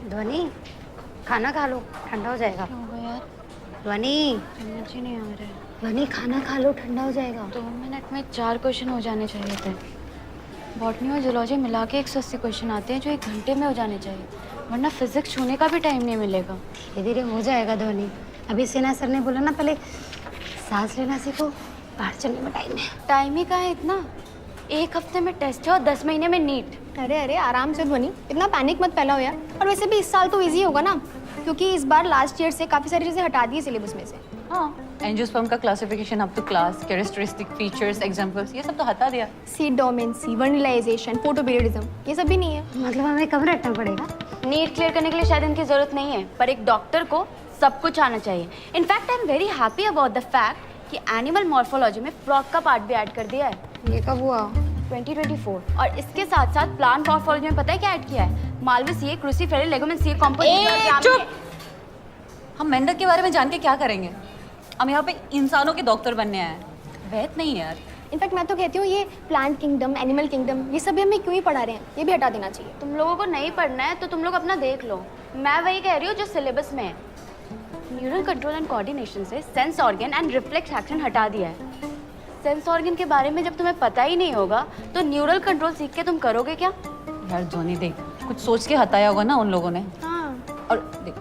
ध्वनि, खाना खा लो, ठंडा हो जाएगा। क्या होगा यार? ध्वनि, एनर्जी नहीं आ रहा है। ध्वनि खाना खा लो, ठंडा हो जाएगा। 2 मिनट में 4 क्वेश्चन हो जाने चाहिए थे। बॉटनी और जूलॉजी मिला के 180 क्वेश्चन आते हैं जो 1 घंटे में हो जाने चाहिए, वरना फिजिक्स छूने का भी टाइम नहीं मिलेगा। धीरे धीरे हो जाएगा ध्वनि। अभी सेना सर ने बोला ना, पहले सांस लेना सीखो, बाहर चलने में टाइम है। टाइम ही कहाँ है इतना? 1 हफ्ते में टेस्ट है और 10 महीने में नीट। अरे अरे आराम से ध्वनि, इतना पैनिक मत फैलाओ यार। और वैसे भी इस साल तो इजी होगा ना, क्योंकि इस बार लास्ट ईयर से काफी सारी चीजें हटा दी है सिलेबस में से। हाँ, एंजियोस्पर्म का classification up to class, characteristic features, examples, ये सब तो हटा दिया। सीड डोमेंसी, वर्नलाइजेशन, फोटोपीरियडिज्म, ये सब भी नहीं है। मतलब हमें कब रटना पड़ेगा? नीट क्लियर करने के लिए शायद इनकी जरूरत नहीं है, पर एक डॉक्टर को सब कुछ आना चाहिए। In fact I am very happy about the fact कि एनिमल मॉर्फोलॉजी में फ्रॉग का पार्ट भी ऐड कर दिया है। ये कब हुआ? 2024। और इसके साथ साथ प्लांट मॉर्फोलॉजी में पता है क्या ऐड किया है? मालविस ये क्रूसीफेरल लेगोमेंट ये कंपोजिट। चुप! हम मेंढक के बारे में जान के क्या करेंगे? हम यहाँ पे इंसानों के डॉक्टर बनने आए हैं, वैद नहीं है यार। इनफैक्ट मैं तो कहती हूँ ये प्लांट किंगडम, एनिमल किंगडम, ये सब भी हमें क्यों ही पढ़ा रहे हैं, ये भी हटा देना चाहिए। तुम लोगों को नहीं पढ़ना है तो तुम लोग अपना देख लो। मैं वही कह रही हूँ जो सिलेबस में है। न्यूरल कंट्रोल एंड कोऑर्डिनेशन से sense organ and reflex action हटा दिया है। सेंस ऑर्गन के बारे में जब तुम्हें पता ही नहीं होगा तो न्यूरल कंट्रोल सीख के तुम करोगे क्या? यार ध्वनि देख, कुछ सोच के हटाया होगा ना उन लोगों ने। हाँ, और देख,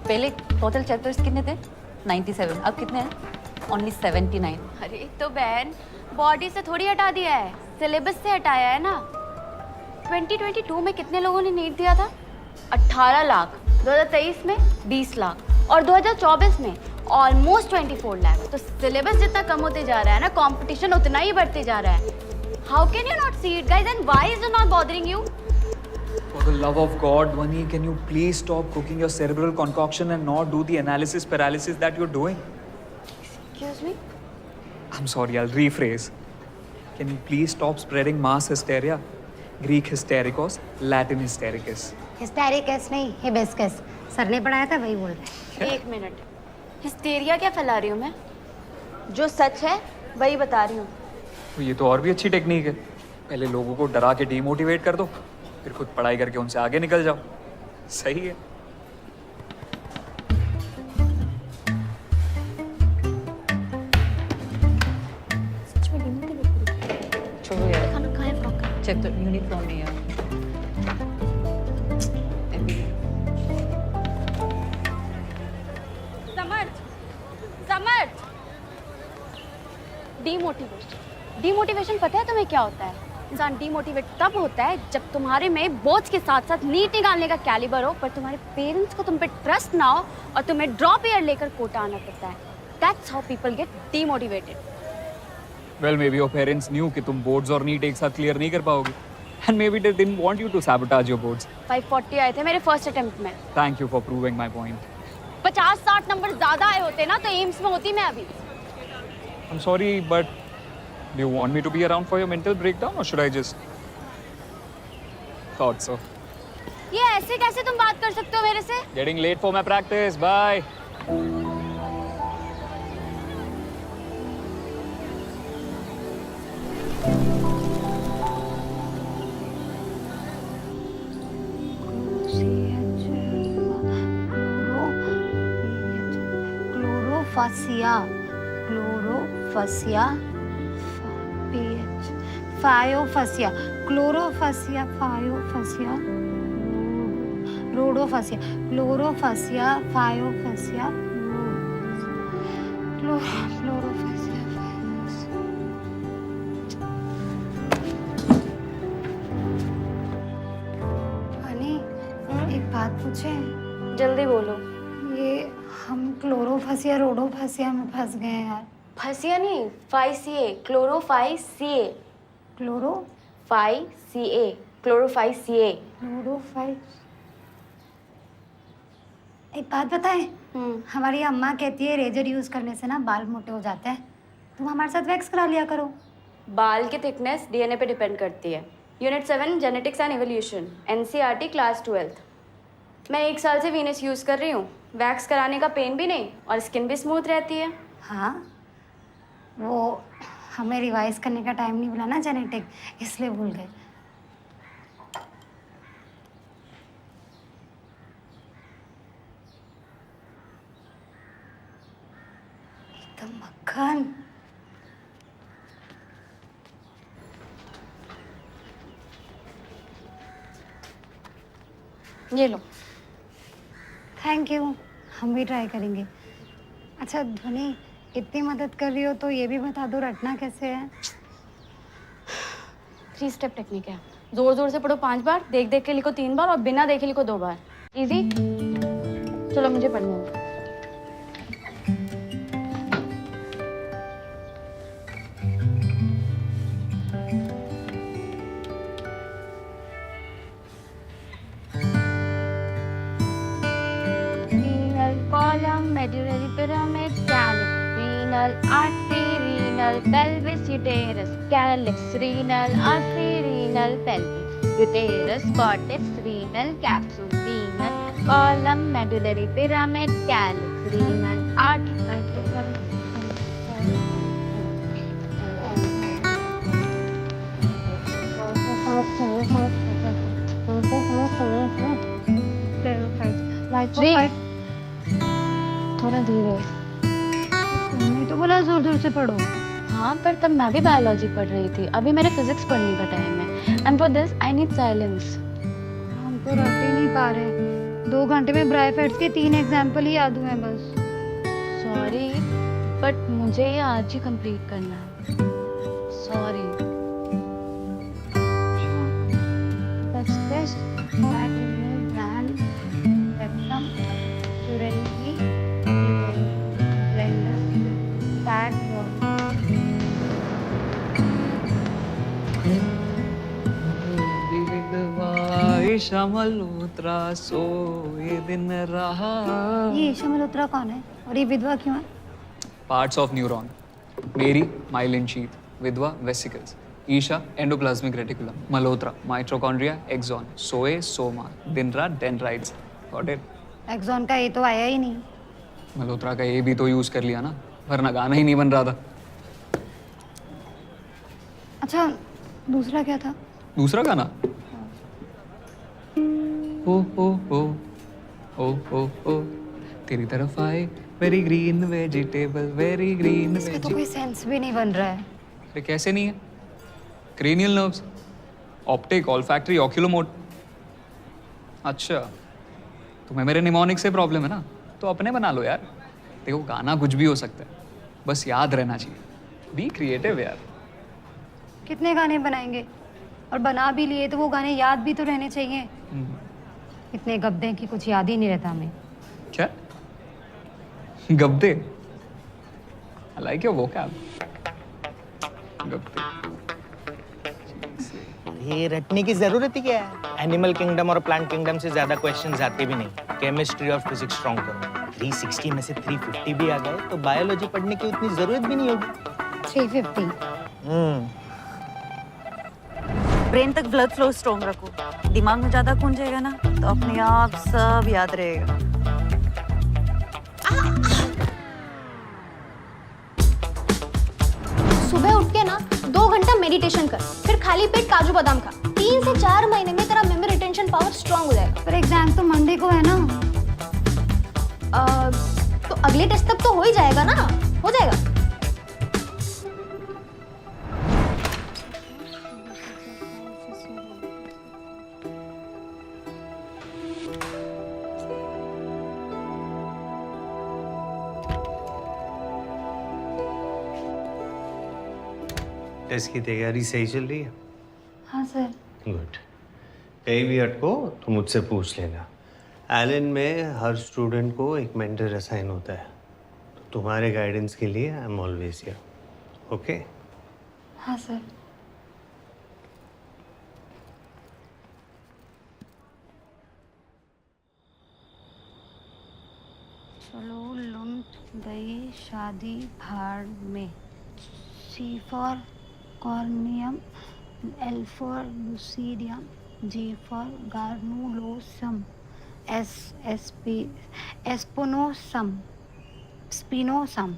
पहले टोटल चैप्टर्स कितने थे? 97, अब कितने हैं? ओनली 79। अरे तो बहन, बॉडी से थोड़ी हटा दिया है, सिलेबस से हटाया है ना। 2022 में कितने लोगों ने नीट दिया था? 18 लाख। 2023 में 20 लाख और 2024 में ऑलमोस्ट 24 लाख। तो सिलेबस जितना कम होते जा रहा है ना, कंपटीशन उतना ही बढ़ते जा रहा है। How can you not see it guys and why is it not bothering you? For the love of God, Vani, can you please stop cooking your cerebral concoction and not do the analysis paralysis that you're doing? Excuse me? I'm sorry, I'll rephrase. Can you please stop spreading mass hysteria? Greek hystericos, Latin hystericus. हिस्टेरिकस नहीं, hibiscus. Sir ने पढ़ाया था, वही बोल रहे हैं। 1 minute, hysteria क्या फैला रही हूँ मैं? जो सच है वही बता रही हूँ। तो ये तो और भी अच्छी टेक्निक है। पहले लोगों को डरा के डीमोटिवेट कर दो, फिर खुद पढ़ाई करके उनसे आगे निकल जाओ। सही है। सच में डिमोटिवेट। छोड़ो यार, खाना कहाँ है फ्रॉक का? चेक तो यूनिफॉर्म नहीं है। समर्थ, डिमोटिवेशन पता है तुम्हें क्या होता है? इंसान डिमोटिवेट तब होता है जब तुम्हारे में बोझ के साथ साथ नीट निकालने का कैलिबर हो, पर तुम्हारे पेरेंट्स को तुम पे ट्रस्ट ना हो और तुम्हें ड्रॉप ईयर लेकर कोटा आना पड़ता है। That's how people get demotivated. Well, maybe your parents knew कि तुम बोर्ड्स और नीट एक साथ क्लियर नहीं कर पाओगे, and maybe they didn't want you to sabotage your boards. 540 आए थे मेरे फर्स्ट अटेम्प्ट में। Thank you for proving my point. 50-60 number ज्यादा आए होते ना तो एम्स में होती मैं अभी। I'm sorry, but do you want me to be around for your mental breakdown, or should I just? Thought so. ये ऐसे कैसे तुम बात कर सकते हो मेरे से? Getting late for my practice. Bye. Chlorophyceae, chlorophyceae, PH, phaeophyceae, chlorophyceae, phaeophyceae, rhodophyceae, chlorophyceae, phaeophyceae, chlorophyceae, honey, एक बात पूछे? जल्दी बोलो। ये हम क्लोरोफासिया रोडोफासिया में फंस गए हैं यार। फसिया नहीं, 5CA, क्लोरोफाइसीए, क्लोरो 5CA, क्लोरोफाइसीए। क्लोरोफाइस। एक बात बताएं, हमारी अम्मा कहती है रेजर यूज करने से ना बाल मोटे हो जाते हैं। तुम हमारे साथ वैक्स करा लिया करो। बाल की थिकनेस डीएनए पे डिपेंड करती है। Unit 7 genetics and evolution, NCERT class 12। मैं 1 साल से वीनस यूज कर रही हूँ। वैक्स कराने का पेन भी नहीं और स्किन भी स्मूथ रहती है। हाँ, वो हमें रिवाइज करने का टाइम नहीं मिला ना जेनेटिक, इसलिए भूल गए। तो मक्खन। ये लो। थैंक यू, हम भी ट्राई करेंगे। अच्छा ध्वनि, इतनी मदद कर रही हो तो ये भी बता दो रटना कैसे है? 3 स्टेप टेक्निक है। जोर जोर से पढ़ो 5 बार, देख देख के लिखो 3 बार और बिना देखे लिखो 2 बार। इजी। चलो मुझे पढ़ना है। Renal column, medullary pyramid, calyx, renal artery, renal pelvis, uterus, calyx, renal artery, renal pelvis, uterus, cortex, renal capsule, renal column, medullary pyramid, calyx, renal artery. Three. थोड़ा धीरे। तुमने तो बोला जोर जोर से पढ़ो। हाँ, पर तब मैं भी बायोलॉजी पढ़ रही थी। अभी मेरे फिजिक्स पढ़ने का टाइम है। And for this I need silence. हम तो रट ही नहीं पा रहे। 2 घंटे में ब्राइफेट्स के 3 एग्जाम्पल ही याद हुए बस। सॉरी, बट मुझे ये आज ही कंप्लीट करना है। सॉरी। ईशा मल्होत्रा सोए दिन रहा। ये ईशा मल्होत्रा कौन है और ये विधवा क्यों है? Parts of neuron. मेरी माइलिन शीथ, विधवा वेसिकल्स, ईशा एंडोप्लाज्मिक रेटिकुलम, मल्होत्रा माइटोकॉन्ड्रिया, एक्सॉन, सोए सोमा, दिन रात डेंड्राइट्स। Got it? एक्सॉन का ये तो आया ही नहीं। मल्होत्रा का ये भी तो यूज कर लिया ना, वरना गाना ही नहीं बन रहा था। अच्छा दूसरा क्या था? दूसरा गाना ओ ओ ओ ओ ओ ओ तेरी तरफ आए very green vegetable, very green इसका तो कोई सेंस भी नहीं बन रहा है। अरे कैसे नहीं है? Cranial nerves, optic, olfactory, oculomotor. अच्छा, तुम्हें मेरे निमोनिक से प्रॉब्लम है ना, तो अपने बना लो यार। देखो गाना कुछ भी हो सकता है, बस याद रहना चाहिए। बी क्रिएटिव यार। कितने गाने बनाएंगे, और बना भी लिए तो वो गाने याद भी तो रहने चाहिए। इतने गब्दे हैं कि कुछ याद ही नहीं रहता हमें। क्या गब्दे? I like your vocab. गब्दे। ये रटने की जरूरत ही क्या है? एनिमल किंगडम और प्लांट किंगडम से ज्यादा क्वेश्चंस आते भी नहीं। केमिस्ट्री और फिजिक्स स्ट्रॉन्ग करो। 360 में से 350 भी आ गए तो बायोलॉजी पढ़ने की उतनी जरूरत भी नहीं होगी। 350। ब्रेन तक ब्लड फ्लो स्ट्रॉन्ग रखो। दिमाग में ज्यादा खून जाएगा ना तो अपने आप सब याद रहेगा। सुबह उठ के ना 2 घंटा मेडिटेशन कर, फिर खाली पेट काजू बादाम खा। 3 से 4 महीने में तेरा मेमोरी रिटेंशन पावर स्ट्रांग हो जाएगा। पर एग्जाम तो मंडे को है ना। तो अगले टेस्ट तक तो हो ही जाएगा ना, हो जाएगा। टेस्ट की तैयारी सही चल रही है? हाँ सर। गुड। कहीं भी अटको तो मुझसे पूछ लेना। एलन में हर स्टूडेंट को एक मेंटर असाइन होता है, तो तुम्हारे गाइडेंस के लिए I am always here. Okay? हाँ सर। चलो लुम्ट गई शादी भाड़ में। C for corneum, L for lucidium, G for granulosum, spinosum,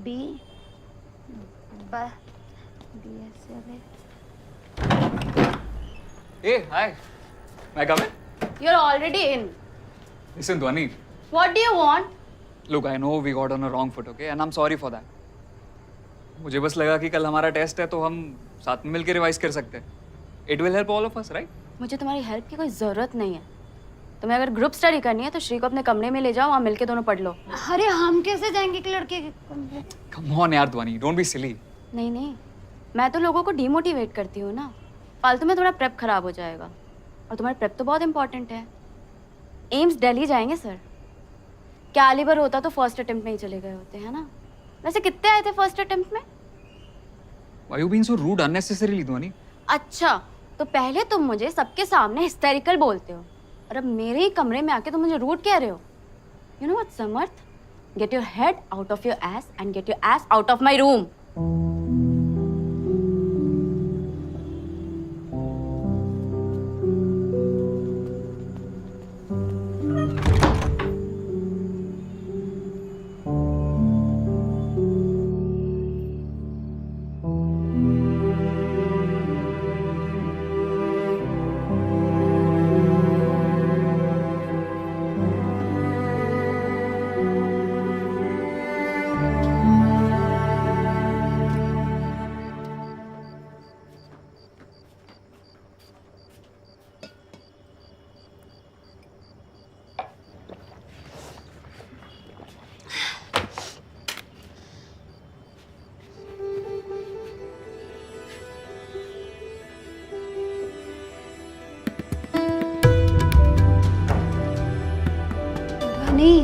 B Hey, hi. May I come in? You're already in. Listen, Dhwani. What do you want? Look I know we got on a wrong foot, okay, and I am sorry for that. मुझे बस लगा कि कल हमारा test है तो हम साथ में मिलकर रिवाइज कर सकते हैं। It will help all of us, right? मुझे तुम्हारी हेल्प की कोई ज़रूरत नहीं है। तुम्हें अगर ग्रुप स्टडी करनी है तो श्री को अपने कमरे में ले जाओ, वहाँ मिलके दोनों पढ़ लो। अरे हम कैसे जाएंगे एक लड़के के कमरे? कम ऑन यार ध्वनि, डोंट बी सिली। नहीं नहीं, मैं तो लोगों को डिमोटिवेट करती हूँ ना। फालतू में थोड़ा प्रेप खराब हो जाएगा, और तुम्हारा प्रेप तो बहुत इंपॉर्टेंट है। एम्स दिल्ली जाएंगे सर। कैलिबर होता तो फर्स्ट अटेम्प्ट में ही चले गए होते, है ना? वैसे कितने आए थे फर्स्ट अटेम्प्ट में? Why you being so rude unnecessarily, ध्वनि? अच्छा, तो पहले तुम मुझे सबके सामने हिस्टेरिकल बोलते हो, और अब मेरे ही कमरे में आके तुम मुझे रूड कह रहे हो। You know what Samarth, get your head out of your S and get your S out of my room. नहीं,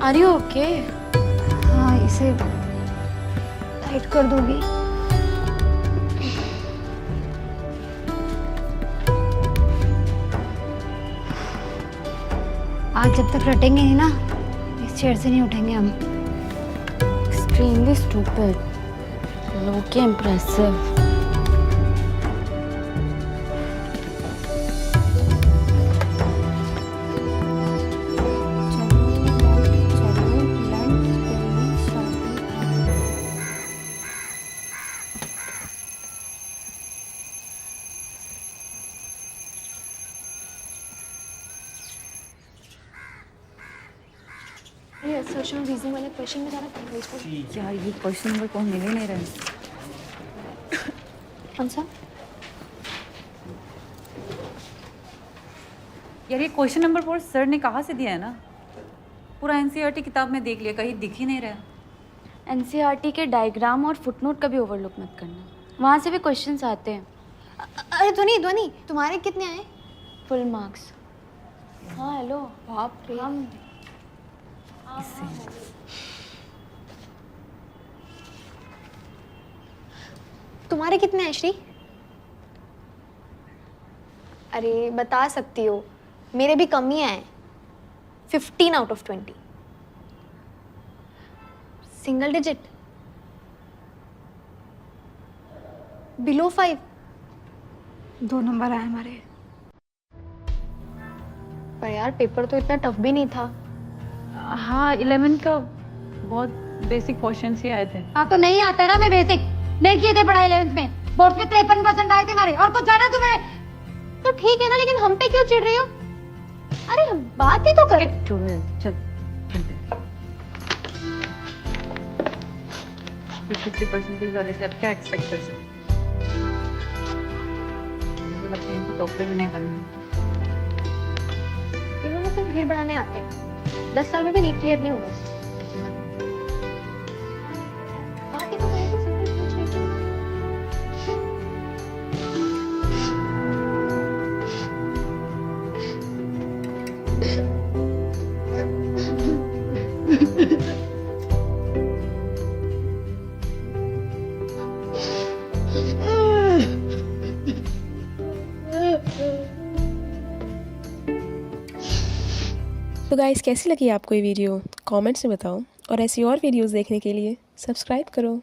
आर यू ओके? हाँ इसे टाइट कर दोगी? आज जब तक रटेंगे नहीं ना, इस चेयर से नहीं उठेंगे हम। एक्सट्रीमली स्टूपिड, लो के इम्प्रेसिव। ये असर्शन रीजनिंग वाले क्वेश्चन में ज़्यादा टाइम वेस्ट हो। यार ये क्वेश्चन नंबर कौन मिल ही नहीं रहे। कौन सा? यार ये क्वेश्चन नंबर 4 सर ने कहाँ से दिया है ना, पूरा एनसीईआरटी किताब में देख लिया, कहीं दिख ही नहीं रहा। एनसीईआरटी के डायग्राम और फुटनोट कभी ओवरलुक मत करना, वहाँ से भी क्वेश्चंस आते हैं। अरे ध्वनि ध्वनि, तुम्हारे कितने आए? Full marks. हाँ हेलो। बाप रे। हम तुम्हारे कितने हैं श्री? अरे बता सकती हो, मेरे भी कम ही आए। 15 out of 20। Single digit? Below 5? 2 number आए हमारे। पर यार पेपर तो इतना टफ भी नहीं था। हाँ 11 का बहुत बेसिक क्वेश्चंस ही आए थे। हाँ तो नहीं आता ना, मैं बेसिक नहीं किए थे पढ़ाई 11th में। बोर्ड पे 53% आए थे हमारे। और कुछ जाना तुम्हें? तो ठीक है ना, लेकिन हम पे क्यों चिढ़ रही हो? अरे बात ही तो कर। चल 50% वाले से अब क्या एक्सपेक्ट कर सकते? लगता है इनको टोकरे में नहीं बनना। इन्होंने तो भीड़ बनाने आते हैं। 10 साल में भी नीट क्लियर नहीं होगा। बात ही तो कर। तो गाइस कैसी लगी आपको ये वीडियो कमेंट्स में बताओ, और ऐसी और वीडियोस देखने के लिए सब्सक्राइब करो।